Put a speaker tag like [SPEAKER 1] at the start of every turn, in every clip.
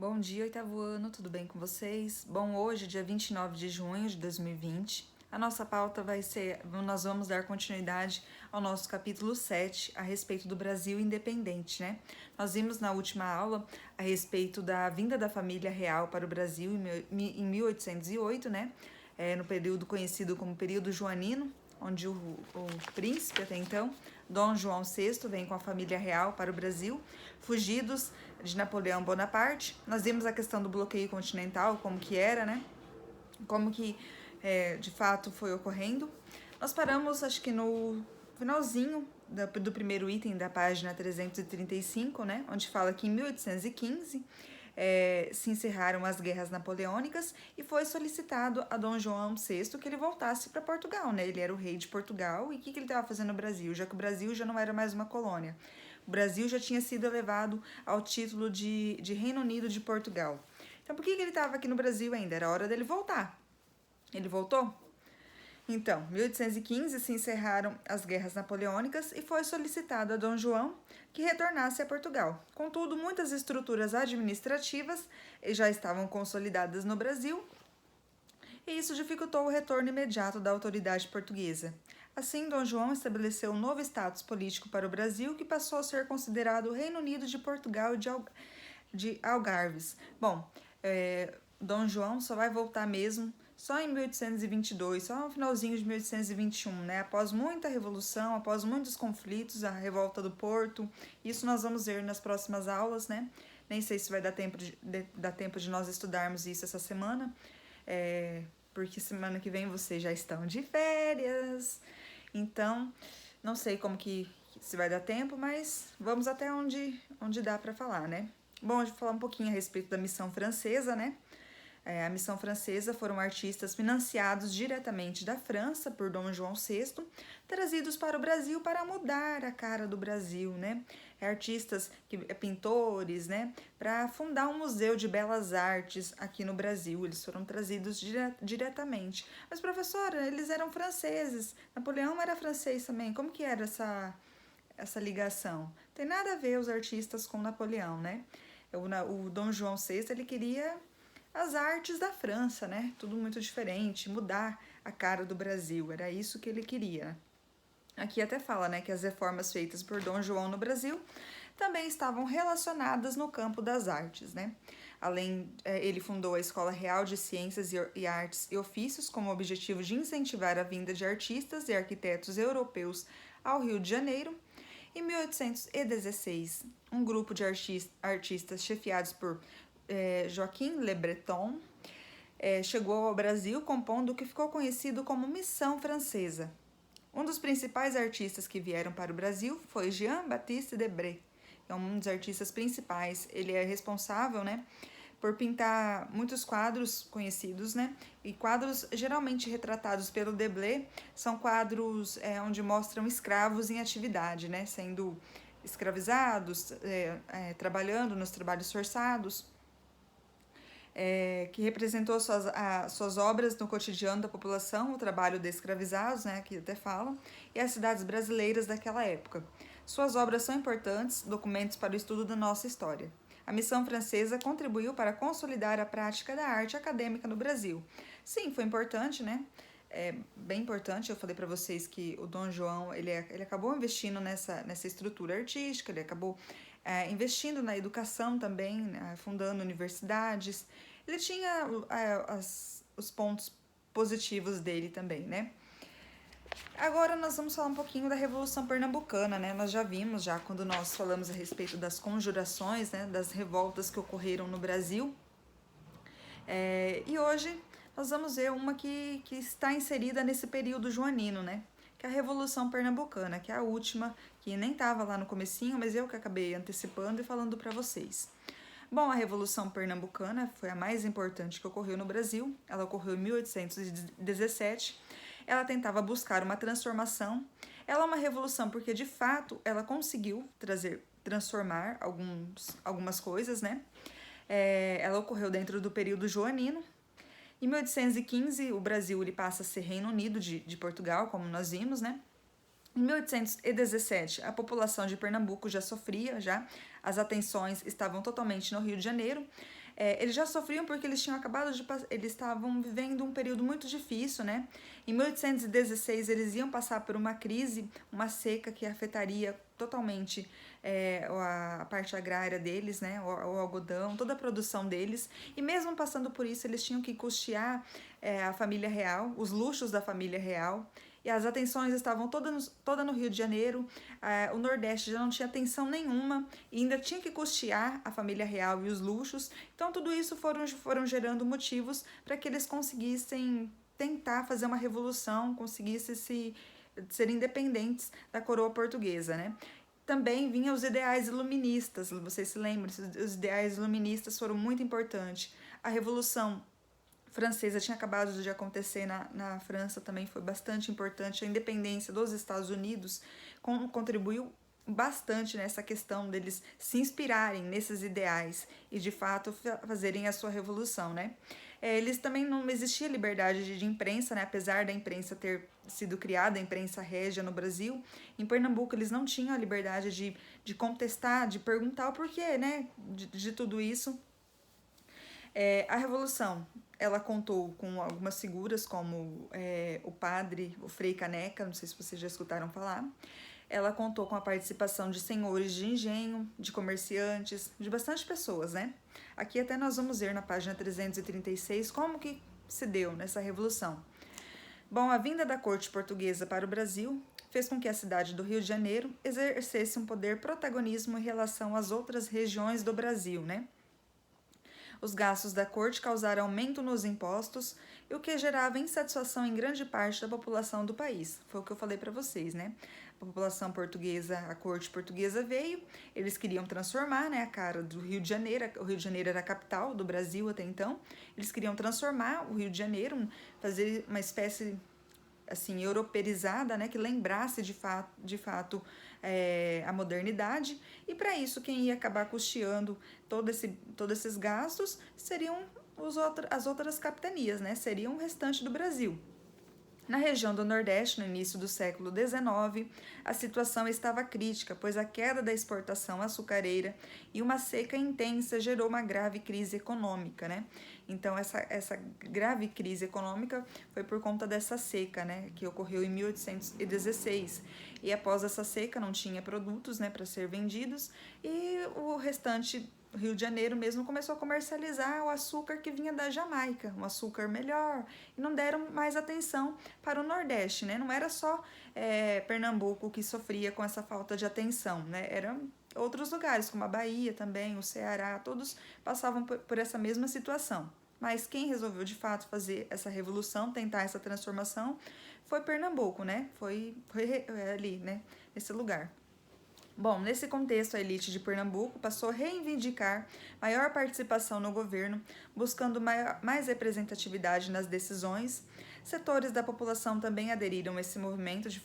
[SPEAKER 1] Bom dia, oitavo ano, tudo bem com vocês? Bom, hoje, dia 29 de junho de 2020, a nossa pauta vai ser, nós vamos dar continuidade ao nosso capítulo 7, a respeito do Brasil independente, né? Nós vimos na última aula a respeito da vinda da família real para o Brasil em 1808, né? No período conhecido como período joanino, onde o príncipe, até então, Dom João VI, vem com a família real para o Brasil, fugidos de Napoleão Bonaparte. Nós vimos a questão do bloqueio continental, como que era, né? Como que de fato foi ocorrendo. Nós paramos, acho que no finalzinho do primeiro item da página 335, né? Onde fala que em 1815 se encerraram as guerras napoleônicas e foi solicitado a Dom João VI que ele voltasse para Portugal, né? Ele era o rei de Portugal e o que ele estava fazendo no Brasil, já que o Brasil já não era mais uma colônia. O Brasil já tinha sido elevado ao título de Reino Unido de Portugal. Então, por que ele estava aqui no Brasil ainda? Era hora dele voltar. Ele voltou? Então, em 1815 se encerraram as guerras napoleônicas e foi solicitado a Dom João que retornasse a Portugal. Contudo, muitas estruturas administrativas já estavam consolidadas no Brasil e isso dificultou o retorno imediato da autoridade portuguesa. Assim, Dom João estabeleceu um novo status político para o Brasil, que passou a ser considerado o Reino Unido de Portugal e de Algarves. Bom, Dom João só vai voltar mesmo só em 1822, só no finalzinho de 1821, né? Após muita revolução, após muitos conflitos, a revolta do Porto, isso nós vamos ver nas próximas aulas, né? Nem sei se vai dar tempo de nós estudarmos isso essa semana, porque semana que vem vocês já estão de férias, então não sei como que se vai dar tempo, mas vamos até onde dá para falar, né? Bom, eu vou falar um pouquinho a respeito da missão francesa, né? A missão francesa foram artistas financiados diretamente da França por Dom João VI, trazidos para o Brasil para mudar a cara do Brasil, né? Artistas, pintores, né? Para fundar um museu de belas artes aqui no Brasil. Eles foram trazidos diretamente. Mas, professora, eles eram franceses. Napoleão era francês também. Como que era essa ligação? Tem nada a ver os artistas com Napoleão, né? O Dom João VI, ele queria as artes da França, né? Tudo muito diferente, mudar a cara do Brasil, era isso que ele queria. Aqui até fala, né, que as reformas feitas por Dom João no Brasil também estavam relacionadas no campo das artes, né? Ele fundou a Escola Real de Ciências e Artes e Ofícios com o objetivo de incentivar a vinda de artistas e arquitetos europeus ao Rio de Janeiro. Em 1816, um grupo de artistas chefiados por Joaquim Le Breton chegou ao Brasil compondo o que ficou conhecido como Missão Francesa. Um dos principais artistas que vieram para o Brasil foi Jean-Baptiste Debré, que é um dos artistas principais. Ele é responsável, né, por pintar muitos quadros conhecidos, né? E quadros geralmente retratados pelo Debré são quadros onde mostram escravos em atividade, né? Sendo escravizados, trabalhando nos trabalhos forçados. Que representou suas obras no cotidiano da população, o trabalho de escravizados, né, que até falam, e as cidades brasileiras daquela época. Suas obras são importantes documentos para o estudo da nossa história. A missão francesa contribuiu para consolidar a prática da arte acadêmica no Brasil. Sim, foi importante, né? Bem importante. Eu falei para vocês que o Dom João ele acabou investindo nessa estrutura artística, ele acabou investindo na educação também, né, fundando universidades. Ele tinha os pontos positivos dele também, né? Agora nós vamos falar um pouquinho da Revolução Pernambucana, né? Nós já vimos, quando nós falamos a respeito das conjurações, né, das revoltas que ocorreram no Brasil. E hoje nós vamos ver uma que está inserida nesse período joanino, né? Que é a Revolução Pernambucana, que é a última, que nem estava lá no comecinho, mas eu que acabei antecipando e falando para vocês. Bom, a Revolução Pernambucana foi a mais importante que ocorreu no Brasil. Ela ocorreu em 1817. Ela tentava buscar uma transformação. Ela é uma revolução porque, de fato, ela conseguiu transformar algumas coisas, né? Ela ocorreu dentro do período joanino. Em 1815, o Brasil ele passa a ser Reino Unido de Portugal, como nós vimos, né? Em 1817, a população de Pernambuco já sofria, as atenções estavam totalmente no Rio de Janeiro. Eles já sofriam porque eles tinham acabado de eles estavam vivendo um período muito difícil, né? Em 1816 eles iam passar por uma crise, uma seca que afetaria totalmente a parte agrária deles, né? O algodão, toda a produção deles. E mesmo passando por isso, eles tinham que custear a família real, os luxos da família real. E as atenções estavam toda no Rio de Janeiro, o Nordeste já não tinha atenção nenhuma, e ainda tinha que custear a família real e os luxos. Então tudo isso foram gerando motivos para que eles conseguissem tentar fazer uma revolução, conseguissem ser independentes da coroa portuguesa, né? Também vinham os ideais iluministas, vocês se lembram? Os ideais iluministas foram muito importantes. A Revolução Francesa tinha acabado de acontecer na França, também foi bastante importante. A independência dos Estados Unidos contribuiu bastante nessa questão deles se inspirarem nesses ideais e de fato fazerem a sua revolução, né? Eles também não existia liberdade de imprensa, né? Apesar da imprensa ter sido criada, a imprensa régia no Brasil, em Pernambuco eles não tinham a liberdade de contestar, de perguntar o porquê, né? De tudo isso. A Revolução, ela contou com algumas figuras como o padre, o Frei Caneca, não sei se vocês já escutaram falar. Ela contou com a participação de senhores de engenho, de comerciantes, de bastante pessoas, né? Aqui até nós vamos ver na página 336 como que se deu nessa revolução. Bom, a vinda da corte portuguesa para o Brasil fez com que a cidade do Rio de Janeiro exercesse um poder protagonismo em relação às outras regiões do Brasil, né? Os gastos da corte causaram aumento nos impostos, o que gerava insatisfação em grande parte da população do país. Foi o que eu falei para vocês, né? A população portuguesa, a corte portuguesa veio, eles queriam transformar, né, a cara do Rio de Janeiro. O Rio de Janeiro era a capital do Brasil até então. Eles queriam transformar o Rio de Janeiro, fazer uma espécie assim europeizada, né, que lembrasse de fato a modernidade, e para isso quem ia acabar custeando todos esses gastos seriam as outras capitanias, né, seriam o restante do Brasil. Na região do Nordeste, no início do século XIX, a situação estava crítica, pois a queda da exportação açucareira e uma seca intensa gerou uma grave crise econômica, né? Então, essa grave crise econômica foi por conta dessa seca, né, que ocorreu em 1816. E após essa seca, não tinha produtos, né, para ser vendidos, e o restante Rio de Janeiro mesmo começou a comercializar o açúcar que vinha da Jamaica, um açúcar melhor, e não deram mais atenção para o Nordeste, né? Não era só Pernambuco que sofria com essa falta de atenção, né? Eram outros lugares, como a Bahia também, o Ceará, todos passavam por essa mesma situação. Mas quem resolveu de fato fazer essa revolução, tentar essa transformação, foi Pernambuco, né? Foi ali, né? Nesse lugar. Bom, nesse contexto, a elite de Pernambuco passou a reivindicar maior participação no governo, buscando mais representatividade nas decisões. Setores da população também aderiram a esse movimento de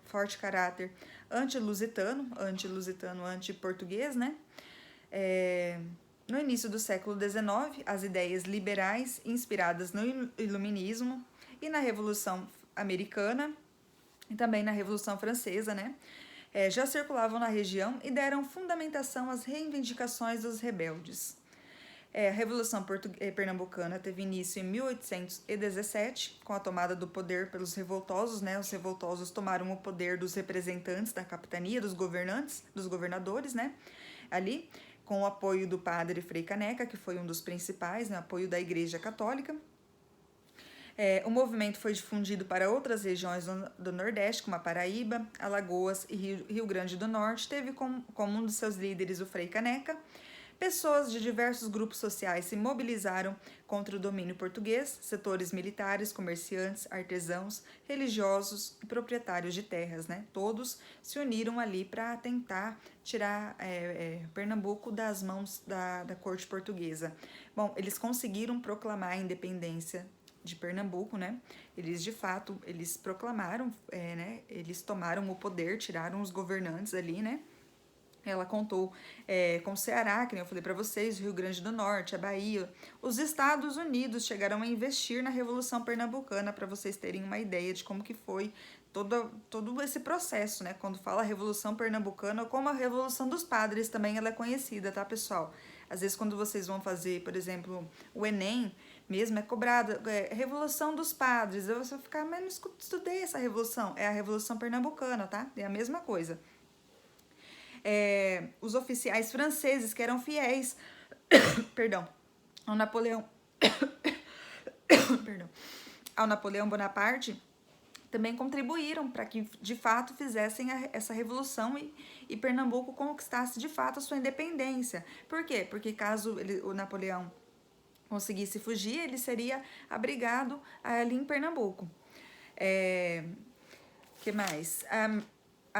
[SPEAKER 1] forte caráter anti-lusitano, anti-português, né? No início do século XIX, as ideias liberais, inspiradas no Iluminismo e na Revolução Americana, e também na Revolução Francesa, né? Já circulavam na região e deram fundamentação às reivindicações dos rebeldes. A Revolução Pernambucana teve início em 1817, com a tomada do poder pelos revoltosos, né? Os revoltosos tomaram o poder dos representantes da capitania, dos governadores, né? Ali, com o apoio do padre Frei Caneca, que foi um dos principais, né? Apoio da Igreja Católica. O movimento foi difundido para outras regiões do Nordeste, como a Paraíba, Alagoas e Rio Grande do Norte. Teve como um dos seus líderes o Frei Caneca. Pessoas de diversos grupos sociais se mobilizaram contra o domínio português, setores militares, comerciantes, artesãos, religiosos e proprietários de terras, né? Todos se uniram ali para tentar tirar Pernambuco das mãos da corte portuguesa. Bom, eles conseguiram proclamar a independência de Pernambuco, né? Eles de fato, eles proclamaram, né? Eles tomaram o poder, tiraram os governantes ali, né? Ela contou com o Ceará, que nem eu falei para vocês, o Rio Grande do Norte, a Bahia. Os Estados Unidos chegaram a investir na Revolução Pernambucana, para vocês terem uma ideia de como que foi todo esse processo, né? Quando fala Revolução Pernambucana, como a Revolução dos Padres também ela é conhecida, tá, pessoal? Às vezes quando vocês vão fazer, por exemplo, o Enem, mesmo é cobrada, Revolução dos Padres, você vai ficar, mas não estudei essa revolução, é a Revolução Pernambucana, tá? É a mesma coisa. Os oficiais franceses que eram fiéis, perdão, ao Napoleão, perdão, ao Napoleão Bonaparte, também contribuíram para que de fato fizessem essa revolução e Pernambuco conquistasse de fato a sua independência. Por quê? Porque caso o Napoleão conseguisse fugir, ele seria abrigado ali em Pernambuco. Que mais?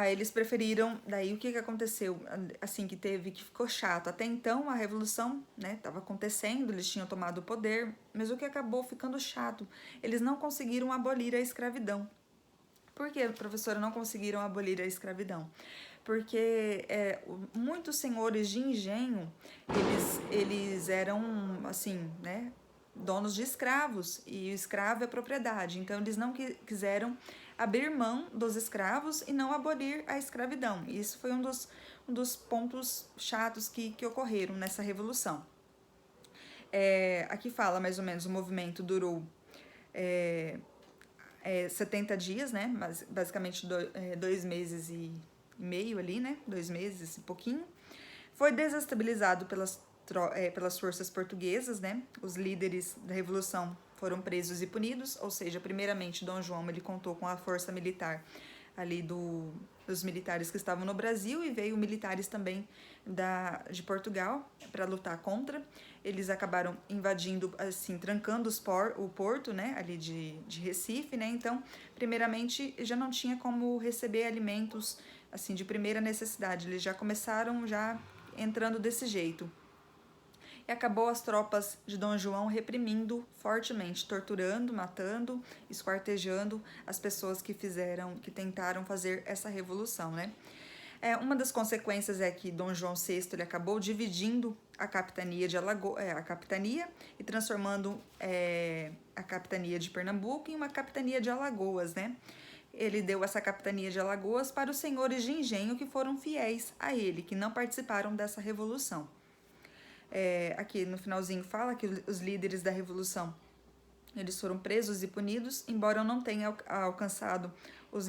[SPEAKER 1] Eles preferiram, daí o que aconteceu, assim, que ficou chato. Até então a revolução, né, estava acontecendo, eles tinham tomado o poder, mas o que acabou ficando chato, eles não conseguiram abolir a escravidão. Por que, professora, não conseguiram abolir a escravidão? Porque muitos senhores de engenho, eles eram, assim, né, donos de escravos, e o escravo é propriedade, então eles não quiseram abrir mão dos escravos e não abolir a escravidão. Isso foi um dos pontos chatos que ocorreram nessa revolução. Aqui fala mais ou menos, o movimento durou 70 dias, né? Mas basicamente 2 meses e meio ali, né? 2 meses e pouquinho. Foi desestabilizado pelas forças portuguesas, né? Os líderes da revolução foram presos e punidos, ou seja, primeiramente Dom João ele contou com a força militar ali dos militares que estavam no Brasil, e veio militares também de Portugal para lutar contra. Eles acabaram invadindo, assim, trancando o porto, né, ali de Recife, né, então, primeiramente, já não tinha como receber alimentos, assim, de primeira necessidade, eles já começaram entrando desse jeito. E acabou as tropas de Dom João reprimindo fortemente, torturando, matando, esquartejando as pessoas que tentaram fazer essa revolução, né? Uma das consequências é que Dom João VI ele acabou dividindo a capitania e transformando a capitania de Pernambuco em uma capitania de Alagoas, né? Ele deu essa capitania de Alagoas para os senhores de engenho que foram fiéis a ele, que não participaram dessa revolução. Aqui no finalzinho fala que os líderes da revolução eles foram presos e punidos, embora não tenha alcançado os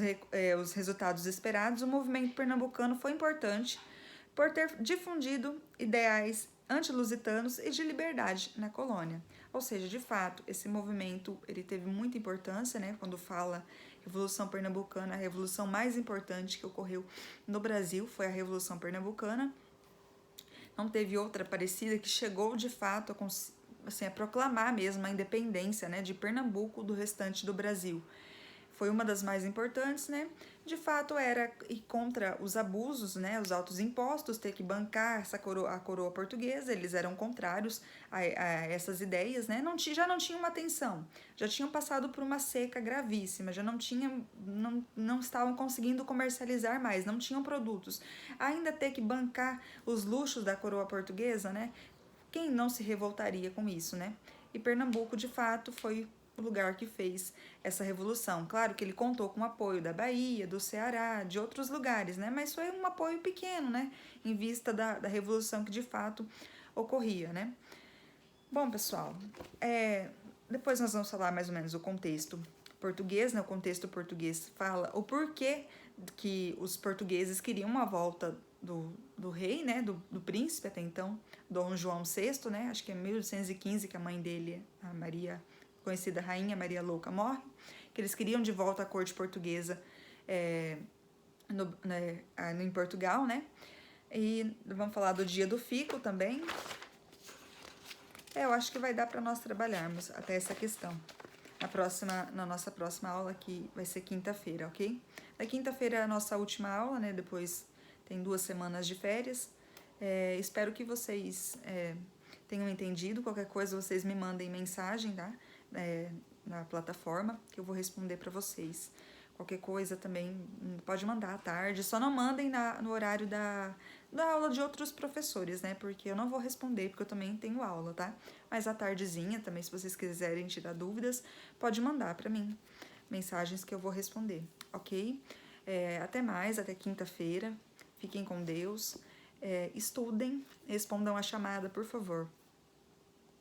[SPEAKER 1] resultados esperados. O movimento pernambucano foi importante por ter difundido ideais antilusitanos e de liberdade na colônia. Ou seja, de fato, esse movimento ele teve muita importância, né? Quando fala Revolução Pernambucana, a revolução mais importante que ocorreu no Brasil foi a Revolução Pernambucana. Não teve outra parecida que chegou de fato a proclamar mesmo a independência, né, de Pernambuco do restante do Brasil. Foi uma das mais importantes, né? De fato era contra os abusos, né, os altos impostos, ter que bancar a coroa portuguesa. Eles eram contrários a essas ideias, né? Já não tinham uma atenção, já tinham passado por uma seca gravíssima, já não estavam conseguindo comercializar mais, não tinham produtos. Ainda ter que bancar os luxos da coroa portuguesa, né? Quem não se revoltaria com isso, né? E Pernambuco, de fato, foi o lugar que fez essa revolução. Claro que ele contou com o apoio da Bahia, do Ceará, de outros lugares, né? Mas foi um apoio pequeno, né? Em vista da revolução que de fato ocorria, né? Bom, pessoal, depois nós vamos falar mais ou menos o contexto português, né? O contexto português fala o porquê que os portugueses queriam uma volta do rei, né? Do príncipe até então, Dom João VI, né? Acho que é 1815 que a mãe dele, a Maria, conhecida Rainha Maria Louca, morre, que eles queriam de volta a corte portuguesa em Portugal, né? E vamos falar do dia do fico também. Eu acho que vai dar para nós trabalharmos até essa questão na nossa próxima aula, que vai ser quinta-feira, ok? Na quinta-feira é a nossa última aula, né? Depois tem 2 semanas de férias. Espero que vocês tenham entendido. Qualquer coisa, vocês me mandem mensagem, tá? Na plataforma, que eu vou responder para vocês. Qualquer coisa também pode mandar à tarde, só não mandem no horário da aula de outros professores, né? Porque eu não vou responder, porque eu também tenho aula, tá? Mas à tardezinha também, se vocês quiserem tirar dúvidas, pode mandar para mim mensagens que eu vou responder, ok? Até mais, até quinta-feira. Fiquem com Deus. Estudem, respondam a chamada, por favor.